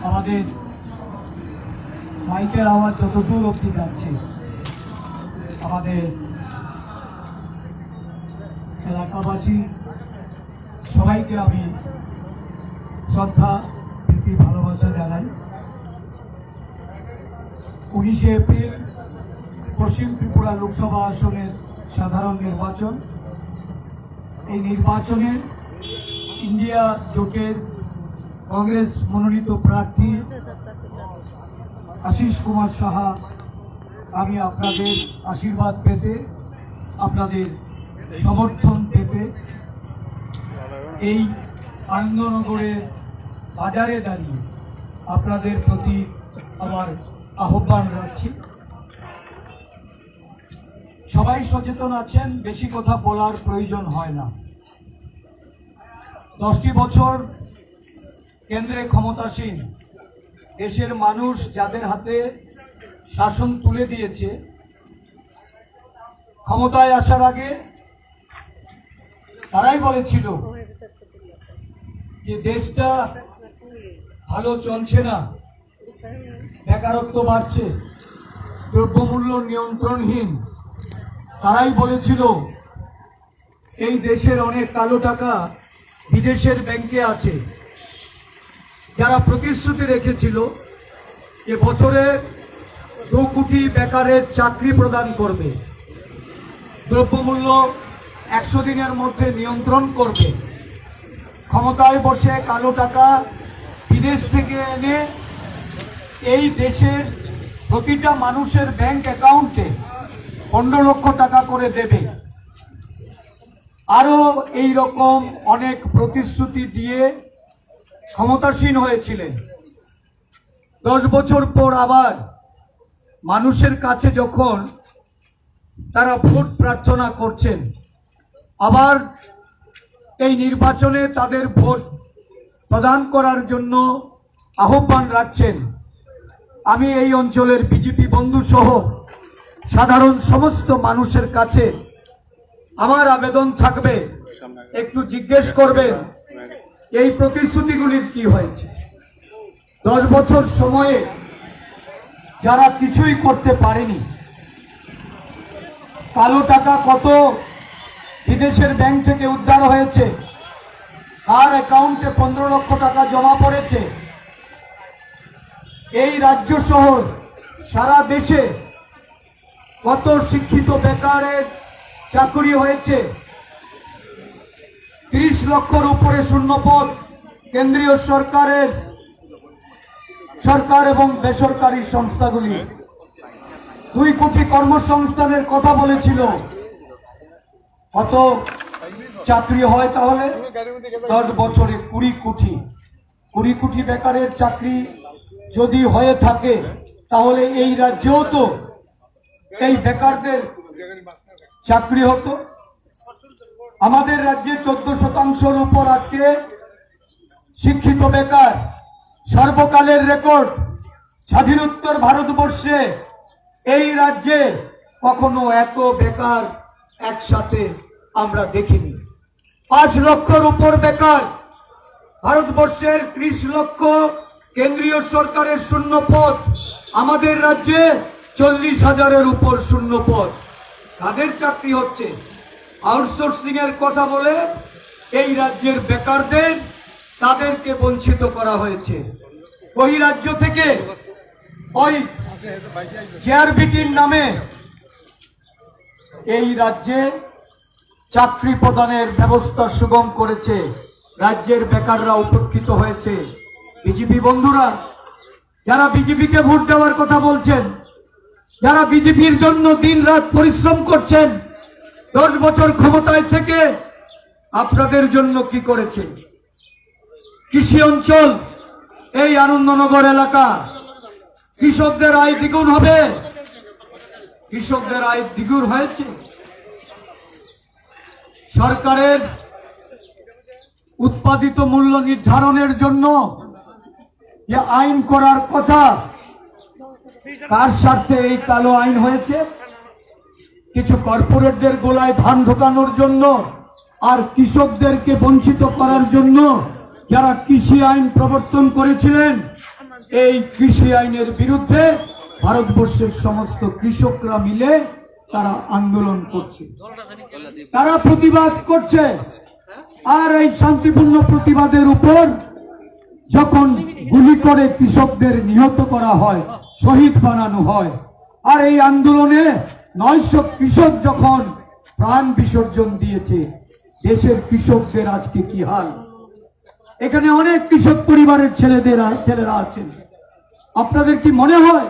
আমাদের মাইকের আওয়াজ যত দূর অব্দি যাচ্ছে, আমাদের এলাকাবাসী সবাইকে আমি শ্রদ্ধা প্রীতি ভালোবাসা জানাই। 19শে এপ্রিল পশ্চিম ত্রিপুরা লোকসভা আসনের সাধারণ নির্বাচন। এই নির্বাচনে ইন্ডিয়া জোটের কংগ্রেস মনোনীত প্রার্থী আশিস কুমার সাহা, আমি আপনাদের আশীর্বাদ পেতে, আপনাদের সমর্থন পেতে এই আনন্দনগরের বাজারে দাঁড়িয়ে আপনাদের প্রতি আমার আহ্বান রাখছি। সবাই সচেতন আছেন, বেশি কথা বলার প্রয়োজন হয় না। 10টি বছর কেন্দ্রে ক্ষমতাসীন দেশের মানুষ যাদের হাতে শাসন তুলে দিয়েছে, ক্ষমতায় আসার আগে তারাই বলেছিল যে দেশটা ভালো চলছে না, বেকারত্ব বাড়ছে, দ্রব্যমূল্য নিয়ন্ত্রণহীন। তারাই বলেছিল এই দেশের অনেক কালো টাকা বিদেশের ব্যাংকে আছে। যারা প্রতিশ্রুতি রেখেছিল যে বছরে 2 কোটি বেকারের চাকরি প্রদান করবে, দ্রব্যমূল্য 100 দিনের মধ্যে নিয়ন্ত্রণ করবে, ক্ষমতায় বসে কালো টাকা বিদেশ থেকে এনে এই দেশের প্রতিটা মানুষের ব্যাংক অ্যাকাউন্টে 15 লক্ষ টাকা করে দেবে, আরো এই রকম অনেক প্রতিশ্রুতি দিয়ে ক্ষমতাসীন হয়েছিলেন। 10 বছর পর আবার মানুষের কাছে যখন তারা ভোট প্রার্থনা করছেন, আবার এই নির্বাচনে তাদের ভোট প্রদান করার জন্য আহ্বান রাখছেন, আমি এই অঞ্চলের বিজেপি বন্ধু সহ সাধারণ সমস্ত মানুষের কাছে আমার আবেদন থাকবে, একটু জিজ্ঞেস করবেন এই প্রতিশ্রুতিগুলির কি হয়েছে। 10 বছর সময়ে যারা কিছুই করতে পারেনি, কালো টাকা কত বিদেশের ব্যাংক থেকে উদ্ধার হয়েছে, আর অ্যাকাউন্টে 15 লক্ষ টাকা জমা পড়েছে। এই রাজ্য শহর সারা দেশে কত শিক্ষিত বেকারের চাকরি হয়েছে, 30 লক্ষর উপরে শূন্যপদ কেন্দ্রীয় সরকারের, সরকার এবং বেসরকারি সংস্থাগুলি। 2 কোটি কর্মসংস্থানের কথা বলেছিল, কত চাকরি হয় তাহলে? 10 বছরে 20 কোটি বেকারের চাকরি যদি হয়ে থাকে, তাহলে এই রাজ্যেও তো এই বেকারদের চাকরি হতো। আমাদের রাজ্যে 14% উপর আজকে শিক্ষিত বেকার, সর্বকালের রেকর্ড। স্বাধীনোত্তর ভারতবর্ষে এই রাজ্যে কখনো এত বেকার একসাথে আমরা দেখিনি। 5 লক্ষর উপর বেকার, ভারতবর্ষের 30 লক্ষ কেন্দ্রীয় সরকারের শূন্য পদ, আমাদের রাজ্যে 40,000-এর উপর শূন্য পদ। তাদের চাকরি হচ্ছে। আউটসোর্সিং এর কথা বলে এই রাজ্যের বেকারদের তাদেরকে বঞ্চিত করা হয়েছে। ওই রাজ্য থেকে ওই জেআরবিটির নামে এই রাজ্যে চাকরি প্রদানের ব্যবস্থা সুগম করেছে, রাজ্যের বেকাররা উপকৃত হয়েছে। বিজেপি বন্ধুরা, যারা বিজেপিকে ভোট দেওয়ার কথা বলছেন, যারা বিজেপির জন্য দিন রাত পরিশ্রম করছেন, 10 বছর ক্ষমতায় থেকে আপনাদের জন্য কি করেছে? কৃষি অঞ্চল, এই আনন্দনগর এলাকা, কৃষকদের আয় দ্বিগুণ হবে, কৃষকদের আয় দ্বিগুণ হয়েছে। সরকারের উৎপাদিত মূল্য নির্ধারণের জন্য যে আইন করার কথা, কার স্বার্থে এই কালো আইন হয়েছে? কিছু কর্পোরেটদের গোলায় ধান ঢোকানোর জন্য আর কৃষকদেরকে বঞ্চিত করার জন্য যারা কৃষি আইন প্রবর্তন করেছিলেন এই কৃষি আইনের বিরুদ্ধে ভারতবর্ষের সমস্ত কৃষকরা মিলে তারা আন্দোলন করছে, তারা প্রতিবাদ করছে। আর এই শান্তিপূর্ণ প্রতিবাদের উপর যখন গুলি করে কৃষকদের নিহত করা হয়, শহীদ বানানো হয়, আর এই আন্দোলনে 900 কৃষক যখন প্রাণ বিসর্জন দিয়েছে, দেশের কৃষকদের আজকে কি হাল। এখানে অনেক কৃষক পরিবারের ছেলেরা আছেন। আপনাদের কি মনে হয়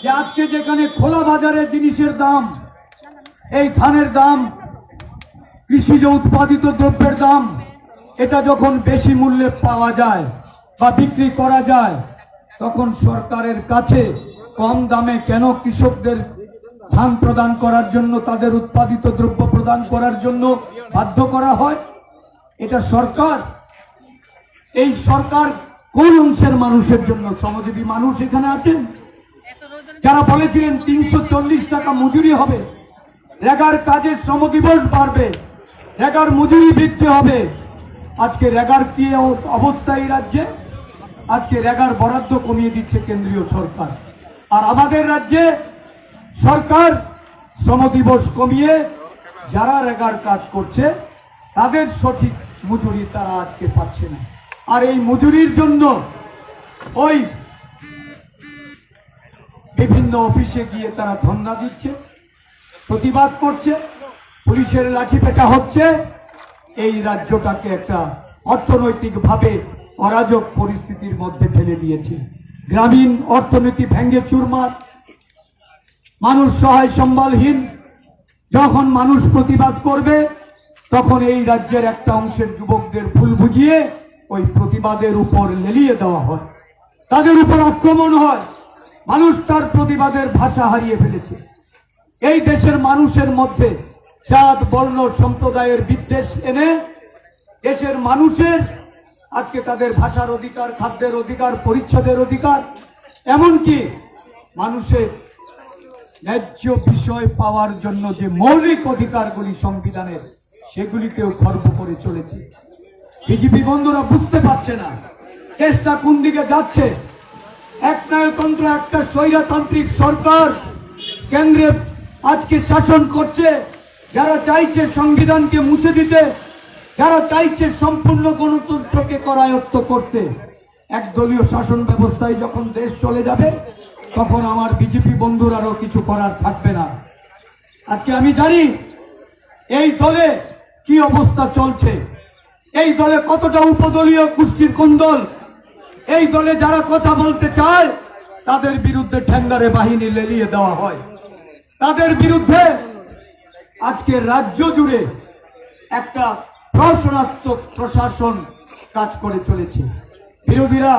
যে আজকে যেখানে খোলা বাজারে জিনিসের দাম, এই ধানের দাম, কৃষিজ উৎপাদিত দ্রব্যের দাম, এটা যখন বেশি মূল্যে পাওয়া যায় বা বিক্রি করা যায়, তখন সরকারের কাছে কম দামে কেন কৃষকদের ধান প্রদান করার জন্য, তাদের উৎপাদিত দ্রব্য প্রদান করার জন্য বাধ্য করা হয়? এটা সরকার, এই সরকার কোন অংশের মানুষের জন্য? শ্রমজীবী মানুষ এখানে আছেন যারা বলেছিলেন 340 টাকা মজুরি হবে, রেগার কাজে শ্রম দিবস বাড়বে, রেগার মজুরি বৃদ্ধি হবে। আজকে রেগার কি অবস্থা এই রাজ্যে? আজকে রেগার বরাদ্দ কমিয়ে দিচ্ছে কেন্দ্রীয় সরকার, আর আমাদের রাজ্যে সরকার শ্রম দিবস কমিয়ে যারা রেগার কাজ করছে তাদের সঠিক মজুরি তারা আজকে পাচ্ছে না। আর এই মজুরির জন্য ওই বিভিন্ন অফিসে গিয়ে তারা ধর্ণা দিচ্ছে, প্রতিবাদ করছে, পুলিশের লাঠি পেটা হচ্ছে। এই রাজ্যটাকে একটা অর্থনৈতিকভাবে অরাজক পরিস্থিতির মধ্যে ফেলে দিয়েছে। গ্রামীণ অর্থনীতি ভেঙে চুরমার, মানুষ সহায় সম্বলহীন। যখন মানুষ প্রতিবাদ করবে তখন এই রাজ্যের একটা অংশের যুবকদের ভুল বুঝিয়ে ওই প্রতিবাদের উপর লেলিয়ে দেওয়া হয়, তাদের উপর আক্রমণ হয়। মানুষ তার প্রতিবাদের ভাষা হারিয়ে ফেলেছে। এই দেশের মানুষের মধ্যে জাত বর্ণ সম্প্রদায়ের বিদ্বেষ এনে দেশের মানুষের আজকে তাদের ভাষার অধিকার, খাদ্যের অধিকার, পরিচ্ছদের অধিকার, এমনকি মানুষের ন্যায্য বিষয় পাওয়ার জন্য যে মৌলিক অধিকারগুলি সংবিধানের, সেগুলিকেও খর্ব করে চলেছে। বিজেপি বন্ধুরা বুঝতে পারছে না দেশটা কোন দিকে যাচ্ছে। একনায়কতন্ত্র, একটা স্বৈরতান্ত্রিক সরকার কেন্দ্রে আজকে শাসন করছে। যারা চাইছে সংবিধানকে মুছে দিতে, যারা চাইছে সম্পূর্ণ গণতন্ত্রকে করায়ত্ত করতে, একদলীয় শাসন ব্যবস্থায় যখন দেশ চলে যাবে তখন আমার বিজেপি বন্ধুরারও কিছু করার থাকবে না। আজকে আমি জানি এই দলে কি অবস্থা চলছে, এই দলে কতটা উপদলীয় কুষ্টির কোন্দল। এই দলে যারা কথা বলতে চায় তাদের বিরুদ্ধে ঠ্যাঙ্গারে বাহিনী লেলিয়ে দেওয়া হয়, তাদের বিরুদ্ধে আজকে রাজ্য জুড়ে একটা প্রশাসনাত্মক প্রশাসন কাজ করে চলেছে। বিরোধীরা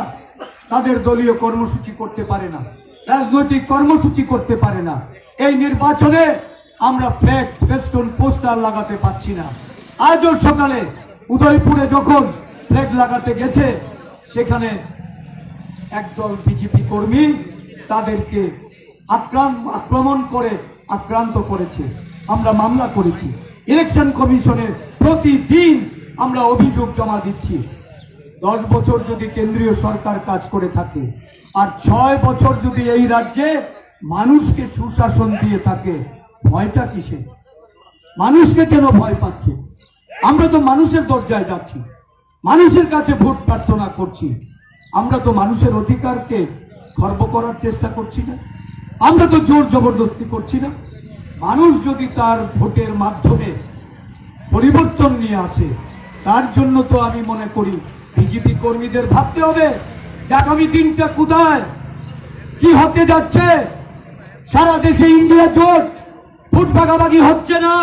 তাদের দলীয় কর্মসূচি করতে পারে না, রাজনৈতিক কর্মসূচি করতে পারে না। এই নির্বাচনে আমরা ফ্ল্যাগ, ফেস্টুন, পোস্টার লাগাতে পারছি না। আজও সকালে উদয়পুরে যখন ফ্ল্যাগ লাগাতে গেছে, সেখানে একদল বিজেপি কর্মী তাদেরকে আক্রমণ করে আক্রান্ত করেছে। আমরা মামলা করেছি, ইলেকশন কমিশনে প্রতিদিন আমরা অভিযোগ জমা দিচ্ছি। 10 বছর যদি কেন্দ্রীয় সরকার কাজ করে থাকে আর 6 বছর যদি এই রাজ্যে মানুষকে সুশাসন দিয়ে থাকে, ভয়টা কিসে? মানুষকে কেন ভয় পাচ্ছে? আমরা তো মানুষের দরজায় যাচ্ছি, মানুষের কাছে ভোট প্রার্থনা করছি। আমরা তো মানুষের অধিকারকে খর্ব করার চেষ্টা করছি না, আমরা তো জোর জবরদস্তি করছি না। মানুষ যদি তার ভোটের মাধ্যমে পরিবর্তন নিয়ে আসে, তার জন্য তো আমি মনে করি বিজেপি কর্মীদের ভাবতে হবে যে আগামী দিনটা কোথায়, কি হতে যাচ্ছে। সারা দেশে ইন্ডিয়া জোট, ভোট ভাগাভাগি হচ্ছে না।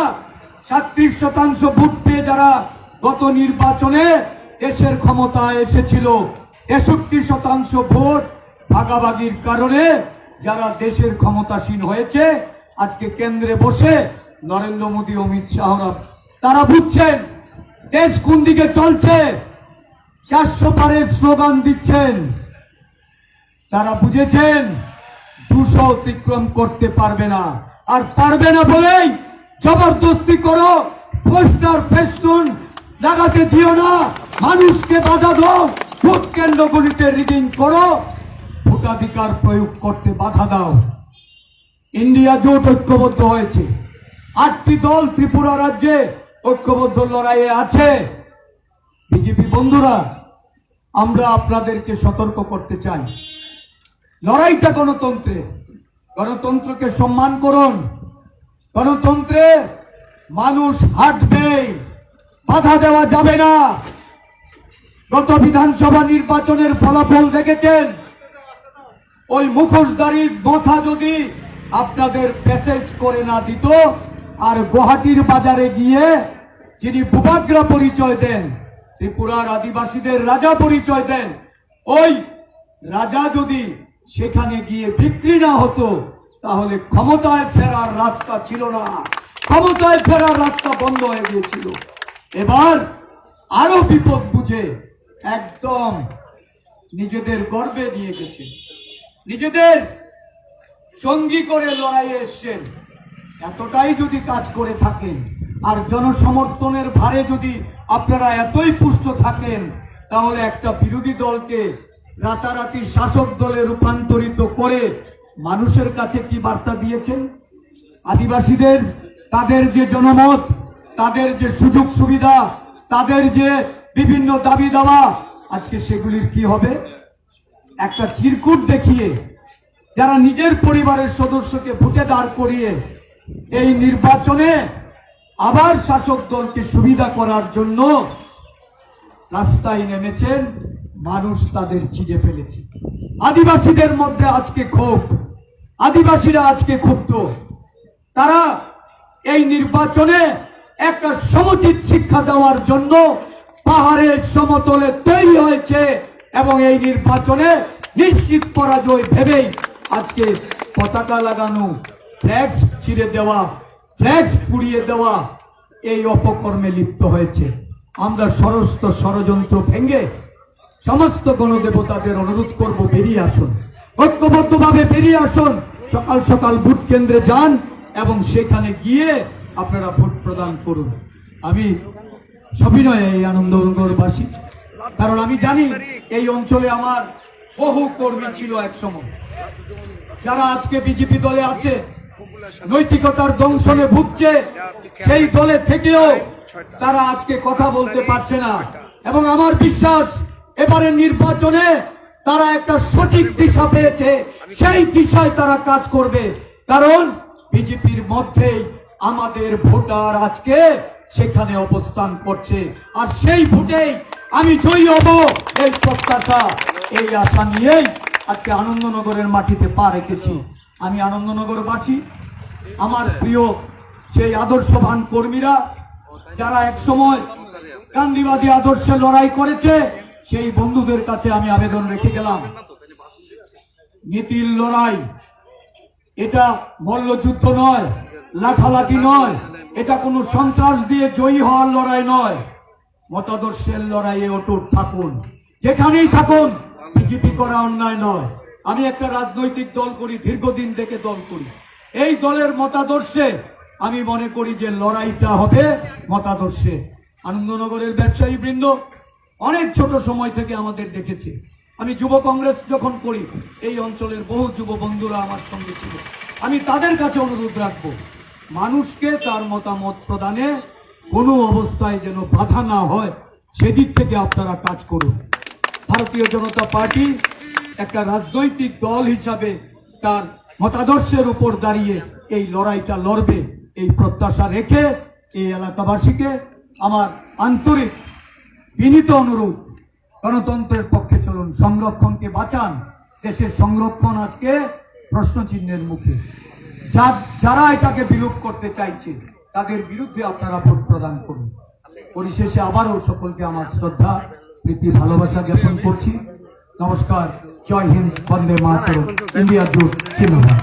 37% ভোট পেয়ে যারা গত নির্বাচনে দেশের ক্ষমতায় এসেছিল, 63% ভোট ভাগাভাগির কারণে যারা দেশের ক্ষমতাসীন হয়েছে, আজকে কেন্দ্রে বসে নরেন্দ্র মোদী, অমিত শাহরা তারা বুঝছেন দেশ কোন দিকে চলছে। 400 পারের স্লোগান দিচ্ছেন, তারা বুঝেছেন 200 অতিক্রম করতে পারবে না। আর পারবে না বলেই জবরদস্তি করো, পোস্টার ফেস্টুন লাগাতে দিও না, মানুষকে বাধা দাও, ভোট কেন্দ্রগুলিতে রিগিং করো, ভোটাধিকার প্রয়োগ করতে বাধা দাও। ইন্ডিয়া জোট ঐক্যবদ্ধ হয়েছে, 8টি দল ত্রিপুরা রাজ্যে ঐক্যবদ্ধ লড়াইয়ে আছে। বিজেপি বন্ধুরা, আমরা আপনাদেরকে সতর্ক করতে চাই, লড়াইটা গণতন্ত্রে, গণতন্ত্রকে সম্মান করুন। গণতন্ত্রে মানুষ হাঁটবে, বাধা দেওয়া যাবে না। গত বিধানসভা নির্বাচনের ফলাফল দেখেছেন, ওই মুখোশধারীর মাথা যদি আপনাদের প্যাসেজ করে না দিত, আর গুয়াহাটির বাজারে গিয়ে যিনি বুবাগ্রা পরিচয় দেন, ত্রিপুরার আদিবাসীদের রাজা পরিচয় দেন, ওই রাজা যদি সেখানে গিয়ে বিক্রি না হতো, তাহলে ক্ষমতায় ফেরার রাস্তা ছিল না, ক্ষমতায় ফেরার রাস্তা বন্ধ হয়ে গিয়েছিল। এবার আরো বিপদ বুঝে একদম নিজেদের গর্বে নিয়ে গেছে, নিজেদের সঙ্গী করে লড়াইয়ে এসছেন। এতটাই যদি কাজ করে থাকেন আর জনসমর্থনের ভারে যদি আপনারা এতই পুষ্ট থাকেন, তাহলে একটা বিরোধী দলকে রাতারাতি শাসক দলে রূপান্তরিত করে মানুষের কাছে কি বার্তা দিয়েছেন? আদিবাসীদের তাদের যে জনমত, তাদের যে সুযোগ সুবিধা, তাদের যে বিভিন্ন দাবি দাওয়া, আজকে সেগুলির কি হবে? একটা চিরকুট দেখিয়ে যারা নিজের পরিবারের সদস্যকে ভোটে দাঁড় করিয়ে এই নির্বাচনে আবার শাসক দলকে সুবিধা করার জন্য রাস্তায় নেমেছেন, মানুষ তাদের চিড়ে ফেলেছে। আদিবাসীদের মধ্যে আজকে ক্ষোভ, আদিবাসীরা আজকে ক্ষুব্ধ। তারা এই নির্বাচনে একটা সমুচিত শিক্ষা দেওয়ার জন্য পাহাড়ের সমতলে তৈরি হয়েছে এবং এই নির্বাচনে নিশ্চিত পরাজয় ভেবেই আজকে পতাকা লাগানো, ফ্ল্যাক্স ছিঁড়ে দেওয়া, ফ্ল্যাক্স পুড়িয়ে দেওয়া, এই অপকর্মে লিপ্ত হয়েছে। আমরা সমস্ত ষড়যন্ত্র ভেঙে সমস্ত গণদেবতাদের অনুরোধ করব, বেরিয়ে আসুন, ঐক্যবদ্ধভাবে বেরিয়ে আসুন, সকাল সকাল ভোট কেন্দ্রে যান এবং সেখানে গিয়ে আপনারা ভোট প্রদান করুন। আমি সবিনয়ে এই আনন্দনগরবাসী, কারণ আমি জানি এই অঞ্চলে আমার বহু কর্মী ছিল এক সময়, যারা আজকে বিজেপি দলে আছে, নৈতিকতার দংশনে ভুগছে, সেই দলে থেকেও তারা আজকে কথা বলতে পারছে না। এবং আমার বিশ্বাস এবারে নির্বাচনে তারা একটা সঠিক দিশা পেয়েছে, সেই দিশায় তারা কাজ করবে। কারণ বিজেপির মধ্যেই আমাদের ভোটার আজকে সেখানে অবস্থান করছে, আর সেই ভোটেই আমি জয়ী হব, এই প্রত্যাশা, এই আশা নিয়েই আজকে আনন্দনগরের মাটিতে পা রেখেছি। আমি আনন্দনগরবাসী, আমার প্রিয় সেই আদর্শবান কর্মীরা যারা একসময় গান্ধীবাদী আদর্শে লড়াই করেছে, সেই বন্ধুদের কাছে আমি আবেদন রেখে গেলাম, নীতির লড়াই, এটা মল্লযুদ্ধ নয়, লাঠালাঠি নয়, এটা কোনো সন্ত্রাস দিয়ে জয়ী হওয়ার লড়াই নয়। মতাদর্শের লড়াইয়ে অটুট থাকুন, যেখানেই থাকুন। বিজেপি করা অন্যায় নয়। আমি একটা রাজনৈতিক দল করি, দীর্ঘদিন থেকে দল করি। এই দলের মতাদর্শে আমি মনে করি যে লড়াইটা হবে মতাদর্শে। আনন্দনগরের ব্যবসায়ী বৃন্দ অনেক ছোট সময় থেকে আমাদের দেখেছে। আমি যুব কংগ্রেস যখন করি, এই অঞ্চলের বহু যুব বন্ধুরা আমার সঙ্গে ছিল। আমি তাদের কাছে অনুরোধ রাখবো, মানুষকে তার মতামত প্রদানে কোনো অবস্থায় যেন বাধা না হয়, সেদিক থেকে আপনারা কাজ করুন। ভারতীয় জনতা পার্টি একটা রাজনৈতিক দল হিসাবে তার মতাদর্শের উপর দাঁড়িয়ে এই লড়াইটা লড়বে, এই প্রত্যাশা রেখে এই এলাকাবাসীকে আমার আন্তরিক বিনীত অনুরোধ, গণতন্ত্রের পক্ষে চলুন, সংরক্ষণকে বাঁচান। দেশের সংরক্ষণ আজকে প্রশ্নচিহ্নের মুখে। যারা এটাকে বিলোপ করতে চাইছে তাদের বিরুদ্ধে আপনারা ভোট প্রদান করুন। পরিশেষে আবারও সকলকে আমার শ্রদ্ধা, প্রীতি, ভালোবাসা জ্ঞাপন করছি। নমস্কার, জয় হিন্দ, বন্দে মাতরম, ইন্ডিয়া জোট, জিন্দাবাদ।